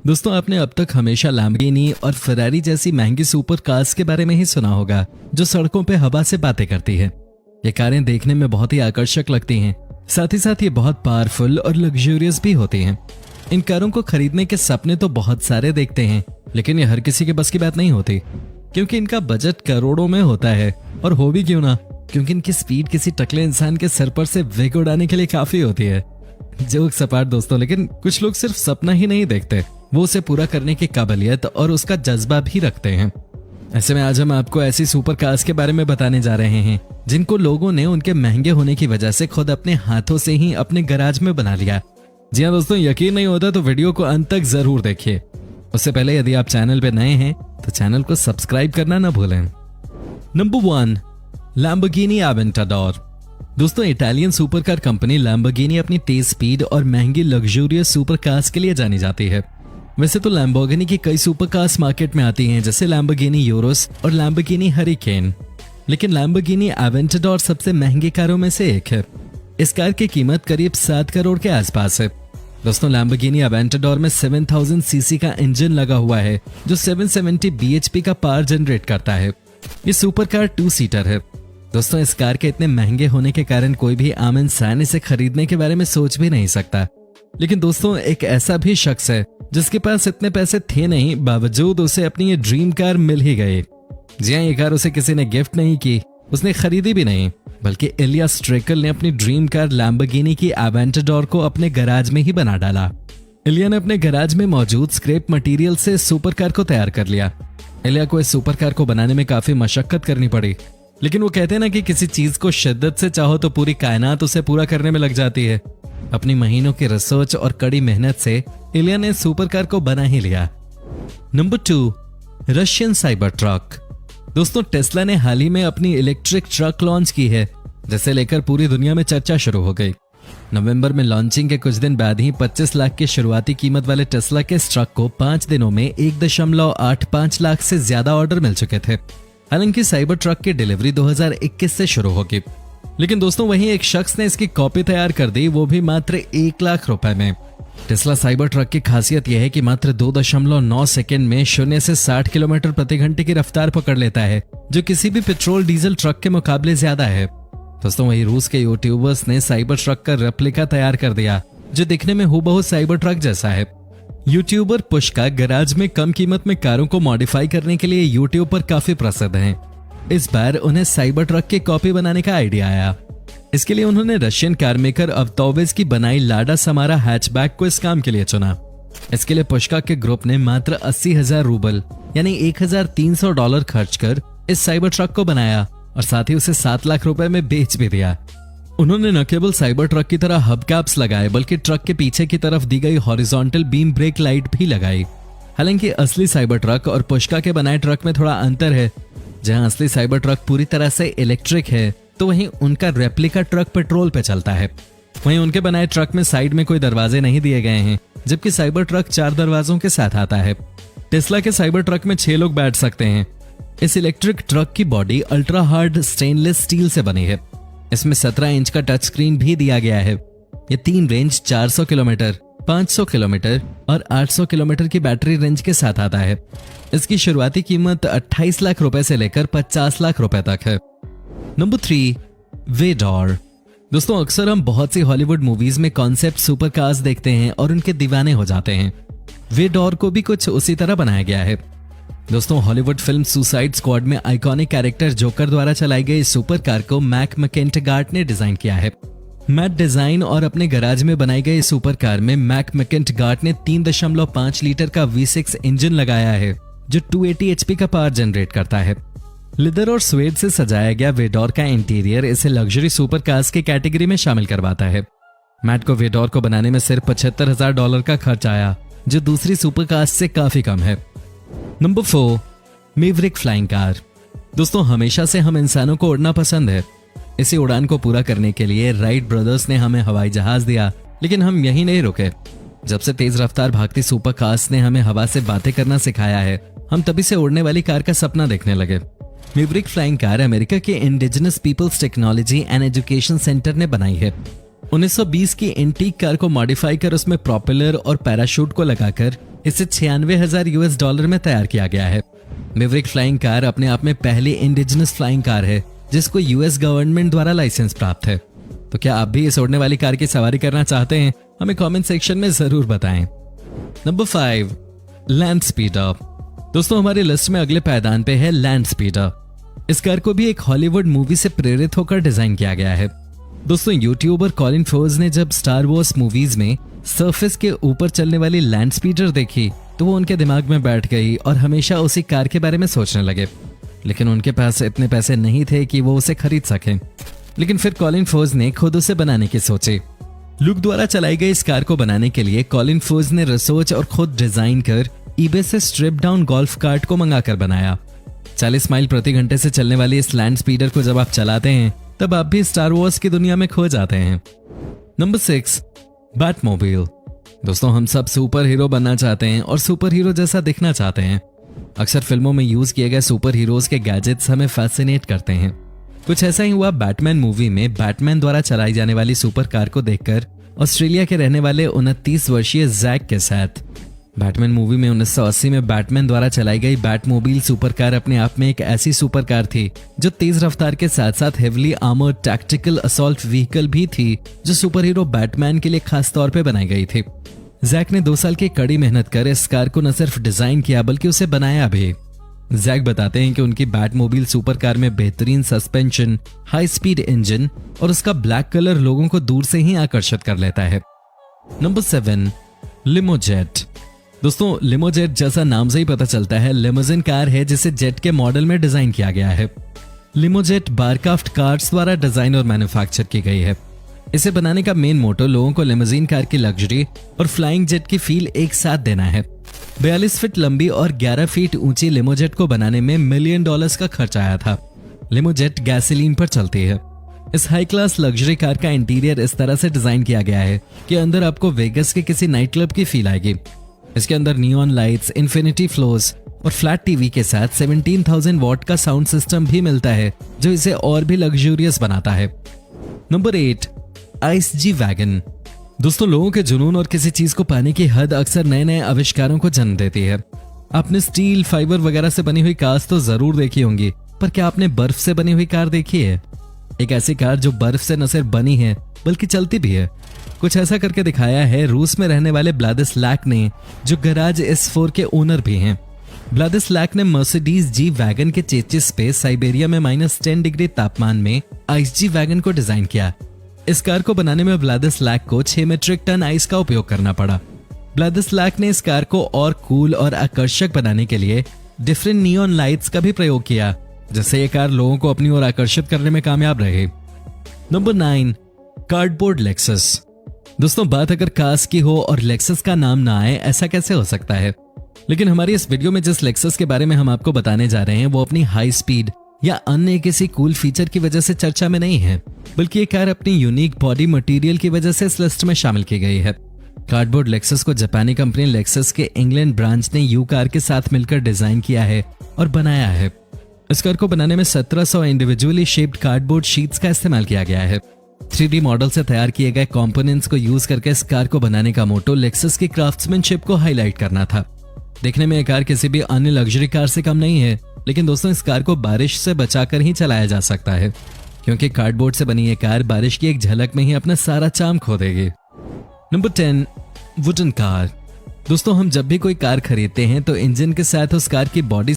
दोस्तों आपने अब तक हमेशा लैम्बोर्गिनी और फेरारी जैसी महंगी सुपर कार्स के बारे में ही सुना होगा जो सड़कों पे हवा से बातें करती है। ये कारें देखने में बहुत ही आकर्षक लगती हैं, साथ ही साथ ये बहुत पावरफुल और लग्जरियस भी होती हैं। इन कारों को खरीदने के सपने तो बहुत सारे देखते हैं, लेकिन ये हर किसी के बस की बात नहीं होती, क्योंकि इनका बजट करोड़ों में होता है। और हो भी क्यों ना, क्योंकि इनकी स्पीड किसी टकले इंसान के सर पर से वेग उड़ाने के लिए काफी होती है। जोक सपाट दोस्तों, लेकिन कुछ लोग सिर्फ सपना ही नहीं देखते, वो उसे पूरा करने की काबिलियत और उसका जज्बा भी रखते हैं। ऐसे में आज हम आपको ऐसी सुपर कार्स के बारे में बताने जा रहे हैं जिनको लोगों ने उनके महंगे होने की वजह से खुद अपने हाथों से ही अपने गैराज में बना लिया। जी हाँ दोस्तों, यकीन नहीं होता तो वीडियो को अंत तक जरूर देखिए। उससे पहले यदि आप चैनल पे नए हैं तो चैनल को सब्सक्राइब करना ना भूलें। Number 1, Lamborghini Aventador. दोस्तों इटालियन सुपरकार कंपनी लैम्बोर्गिनी अपनी तेज स्पीड और महंगी लग्जूरियस सुपर कार्स के लिए जानी जाती है। वैसे तो लैम्बोर्गिनी की कई सुपर कार्स मार्केट में आती हैं, जैसे लैम्बोर्गिनी यूरोस और लैम्बोर्गिनी हरिकेन, लेकिन लैम्बोर्गिनी अवेंटाडोर सबसे महंगी कारों में से एक है। इस कार की कीमत करीब 7 करोड़ के आसपास है। दोस्तों लैम्बोर्गिनी अवेंटाडोर में 7000 सीसी का इंजन लगा हुआ है जो 770 bhp का पावर जनरेट करता है। ये सुपर कार 2 सीटर है। दोस्तों इस कार के इतने महंगे होने के कारण कोई भी आम इंसान इसे खरीदने के बारे में सोच भी नहीं सकता। लेकिन दोस्तों एक ऐसा भी शख्स है जिसके पास इतने पैसे थे नहीं, बावजूद उसे अपनी ये ड्रीम कार मिल ही गई। जी हाँ, ये कार उसे किसी ने गिफ्ट नहीं की, उसने खरीदी भी नहीं, बल्कि इलिया स्ट्रेकल ने अपनी ड्रीम कार लैम्बोर्गिनी की अवेंटाडोर को अपने गैराज में ही बना डाला। इलिया ने अपने गैराज में मौजूद स्क्रैप मटेरियल से सुपर कार को तैयार कर लिया। इलिया को इस सुपर कार को बनाने में काफी मशक्कत करनी पड़ी, लेकिन वो कहते हैं ना कि किसी चीज को शिद्दत से चाहो तो पूरी कायनात उसे पूरा करने में लग जाती है। अपनी महीनों की रिसर्च और कड़ी मेहनत से इलिया ने सुपर कार को बना ही लिया। Number 2, Russian cyber truck. दोस्तों टेस्ला ने हाल ही में अपनी इलेक्ट्रिक ट्रक लॉन्च की है, जिसे लेकर पूरी दुनिया में चर्चा शुरू हो गई। नवंबर में लॉन्चिंग के कुछ दिन बाद ही 25 लाख की शुरुआती कीमत वाले टेस्ला के इस ट्रक को 5 दिनों में 1.85 लाख से ज्यादा ऑर्डर मिल चुके थे। हालांकि साइबर ट्रक की डिलीवरी 2021 से शुरू होगी, लेकिन दोस्तों वहीं एक शख्स ने इसकी कॉपी तैयार कर दी, वो भी मात्र 1 लाख रुपए में। टेस्ला साइबर ट्रक की खासियत यह है कि मात्र 2.9 सेकंड में 0 से 60 किलोमीटर प्रति घंटे की रफ्तार पकड़ लेता है, जो किसी भी पेट्रोल डीजल ट्रक के मुकाबले ज्यादा है। दोस्तों वहीं रूस के यूट्यूबर्स ने साइबर ट्रक का रेप्लिका तैयार कर दिया, जो दिखने में हूबहू साइबर ट्रक जैसा है। यूट्यूबर पुष्का गैराज में कम कीमत में कारों को मॉडिफाई करने के लिए यूट्यूब पर काफी प्रसिद्ध हैं। इस बार उन्हें साइबर ट्रक की कॉपी बनाने का आइडिया आया। इसके लिए उन्होंने रशियन कार मेकर अवतोविज की बनाई लाडा समारा हैचबैक को इस काम के लिए चुना। इसके लिए पुष्का के ग्रुप ने मात्र 80,000 रूबल यानी $1,300 खर्च कर इस साइबर ट्रक को बनाया और साथ ही उसे 7 लाख रुपए में बेच भी दिया। उन्होंने न केवल साइबर ट्रक की तरह हब कैप्स लगाए, बल्कि ट्रक के पीछे की तरफ दी गई हॉरिजॉन्टल बीम ब्रेक लाइट भी लगाई। हालांकि असली साइबर ट्रक और पुष्का के बनाए ट्रक में थोड़ा अंतर है। जहां असली साइबर ट्रक पूरी तरह से इलेक्ट्रिक है, तो वहीं उनका रेप्लिका ट्रक पेट्रोल पे चलता है। वहीं उनके बनाए ट्रक में साइड में कोई दरवाजे नहीं दिए गए हैं, जबकि साइबर ट्रक 4 दरवाजों के साथ आता है। टेस्ला के साइबर ट्रक में 6 लोग बैठ सकते हैं। इस इलेक्ट्रिक ट्रक की body ultra hard stainless steel से बनी है। इसमें 17 इंच का टच स्क्रीन भी दिया गया है। ये 3 रेंज 400 किलोमीटर, 500 किलोमीटर और 800 किलोमीटर की बैटरी रेंज के साथ आता है। इसकी शुरुआती कीमत 28 लाख रुपए से लेकर 50 लाख रुपए तक है। नंबर 3, वेडॉर। दोस्तों अक्सर हम बहुत सी हॉलीवुड मूवीज में कॉन्सेप्ट सुपर कार्स देखते हैं और उनके दीवाने हो जाते हैं। वेडॉर को भी कुछ उसी तरह बनाया गया है। दोस्तों हॉलीवुड फिल्म सुसाइड स्क्वाड में आइकॉनिक कैरेक्टर जोकर द्वारा चलाई गई सुपर कार को मैक मैकेंटगार्ट ने डिजाइन किया है। मैट डिजाइन और अपने गैराज में बनाई गई सुपर कार में मैक मैकेंटगार्ट ने 3.5 लीटर का V6 इंजन लगाया है, जो 280 HP का पावर जनरेट करता है। लेदर और स्वेड से सजाया गया वेडॉर का इंटीरियर इसे लग्जरी सुपर कार्स की कैटेगरी में शामिल करवाता है। मैट को वेडॉर को बनाने में सिर्फ $75,000 का खर्च आया, जो दूसरी सुपर कार्स से काफी कम है। Number 4, Maverick flying car. दोस्तों हमेशा से हम इंसानों को उड़ना पसंद है। इसी उड़ान को पूरा करने के लिए राइट ब्रदर्स ने हमें हवाई जहाज दिया, लेकिन हम यहीं नहीं रुके। जब से तेज रफ्तार भागती सुपर कार्स ने हमें हवा से बातें करना सिखाया है, हम तभी से उड़ने वाली कार का सपना देखने लगे। मेवरिक फ्लाइंग कार अमेरिका के indigenous peoples technology and education centre ने बनाई है। 1920 की एंटीक कार को मॉडिफाई कर उसमें प्रोपेलर और पैराशूट को लगाकर इसे $96,000 में तैयार किया गया है। मेवरिक फ्लाइंग कार अपने आप में पहली इंडिजिनस फ्लाइंग कार है जिसको यूएस गवर्नमेंट द्वारा लाइसेंस प्राप्त है। तो क्या आप भी इस उड़ने वाली कार की सवारी करना चाहते हैं? हमें कमेंट सेक्शन में जरूर बताएं। Number 5, land speeder. दोस्तों हमारी लिस्ट में अगले पायदान पे है लैंड स्पीडर। इस कार को भी एक हॉलीवुड मूवी से प्रेरित होकर डिजाइन किया गया है। दोस्तों यूट्यूबर कॉलिन फोर्ज ने जब स्टार वॉर्स मूवीज में सरफेस के ऊपर चलने वाली लैंड स्पीडर देखी तो वो उनके दिमाग में बैठ गई और हमेशा उसी कार के बारे में सोचने लगे। लेकिन उनके पास इतने पैसे नहीं थे कि वो उसे खरीद सकें। लेकिन फिर कॉलिन फोर्ज ने खुद उसे बनाने की सोची। लुक द्वारा चलाई गई इस कार को बनाने के लिए कॉलिन फोर्ज ने रिसर्च और खुद डिजाइन कर ईबे से स्ट्रिप डाउन गोल्फ कार्ट को मंगाकर बनाया। 40 माइल प्रति घंटे से चलने वाली इस लैंड स्पीडर को जब आप चलाते हैं तब आप भी स्टार वॉर्स की दुनिया में खो जाते हैं। Number 6, Batmobile. दोस्तों हम सब सुपर हीरो बनना चाहते हैं और सुपर हीरो जैसा दिखना चाहते हैं। अक्सर फिल्मों में यूज किए गए सुपर हीरोज के गैजेट्स हमें फैसिनेट करते हैं। कुछ ऐसा ही हुआ बैटमैन मूवी में बैटमैन द्वारा चलाई जाने वाली सुपर कार को देखकर ऑस्ट्रेलिया के रहने वाले 29 वर्षीय जैक के साथ। बैटमैन मूवी में 1980 में बैटमैन द्वारा चलाई गई बैटमोबाइल सुपर कार अपने आप में एक ऐसी सुपर कार थी जो तेज रफ्तार के साथ साथ heavily armoured tactical assault vehicle भी थी जो सुपर हीरो बैटमैन के लिए खास तौर पे बनाई गई थी। जैक ने 2 साल की कड़ी मेहनत कर इस कार को न सिर्फ डिजाइन किया बल्कि उसे बनाया भी। जैक बताते हैं कि उनकी बैटमोबाइल सुपर कार में बेहतरीन सस्पेंशन, हाई स्पीड इंजन और उसका ब्लैक कलर लोगों को दूर से ही आकर्षित कर लेता है। नंबर 7, लिमोजेट। दोस्तों लिमोजेट जैसा नाम से ही पता चलता है लिमोजिन कार है जिसे जेट के मॉडल में डिजाइन किया गया है। लिमोजेट बारक्राफ्ट कार्स द्वारा डिजाइन और मैन्युफैक्चर की गई है। इसे बनाने का मेन मोटो लोगों को लिमोजिन कार की लग्जरी और फ्लाइंग जेट की फील एक साथ देना है। 42 फीट लंबी और 11 फीट ऊंची लिमोजेट को बनाने में $1 मिलियन का खर्च आया था। लिमोजेट गैसोलीन पर चलती है। इस हाई क्लास लग्जरी कार का इंटीरियर इस तरह से डिजाइन किया गया है कि अंदर आपको वेगस के किसी नाइट क्लब की फील आएगी। इसके अंदर नियॉन लाइट्स, इन्फिनिटी फ्लोर्स और फ्लैट टीवी के साथ 17,000 वॉट का साउंड सिस्टम भी मिलता है जो इसे और भी लग्जूरियस बनाता है। Number 8, ice G wagon. दोस्तों लोगों के जुनून और किसी चीज को पाने की हद अक्सर नए नए आविष्कारों को जन्म देती है। आपने स्टील, फाइबर वगैरह से बनी हुई कार्स तो जरूर देखी होंगी, पर क्या आपने बर्फ से बनी हुई कार देखी है? एक ऐसी कार जो बर्फ से न सिर्फ बनी है बल्कि चलती भी है। कुछ ऐसा करके दिखाया है रूस में रहने वाले व्लादिस्लाव ने, जो गराज S4 के ओनर भी हैं। व्लादिस्लाव ने मर्सिडीज जी वैगन के चेचिस पे साइबेरिया में -10 डिग्री तापमान में आइस जी वैगन को डिजाइन किया। इस कार को बनाने में व्लादिस्लाव को 6 मीट्रिक टन आइस का उपयोग करना पड़ा। व्लादिस्लाव ने इस कार को और कूल और आकर्षक बनाने के लिए डिफरेंट नियॉन लाइट्स का भी प्रयोग किया, जिससे ये कार लोगों को अपनी ओर आकर्षित करने में कामयाब रहे। Number 9, cardboard Lexus. दोस्तों बात अगर कार्स की हो और लेक्सस का नाम ना आए, ऐसा कैसे हो सकता है? लेकिन हमारी इस वीडियो में जिस लेक्सस के बारे में हम आपको बताने जा रहे हैं वो अपनी हाई स्पीड या अन्य किसी कूल फीचर की वजह से चर्चा में नहीं है, बल्कि ये कार अपनी यूनिक बॉडी मटेरियल की वजह से इस लिस्ट में शामिल की गई है। कार्डबोर्ड लेक्सस को जापानी कंपनी लेक्सस के इंग्लैंड ब्रांच ने यू कार के साथ मिलकर डिजाइन किया है और बनाया है। इस कार को बनाने में 1700 इंडिविजुअली शेप्ड कार्डबोर्ड शीट्स का इस्तेमाल किया गया है। 3D मॉडल से तैयार किए गए कंपोनेंट्स को यूज करके इस कार को बनाने का मोटो लेक्सस की क्राफ्ट्समैनशिप को हाईलाइट करना था। देखने में यह कार किसी भी अन्य लग्जरी कार से कम नहीं है, लेकिन दोस्तों इस कार को बारिश से बचाकर ही चलाया जा सकता है, क्योंकि कार्डबोर्ड से बनी यह कार बारिश की एक झलक में ही अपना सारा चार्म खो देगी। Number 10, wooden car. दोस्तों हम जब भी कोई कार खरीदते हैं तो इंजन के साथ उस कार की बॉडी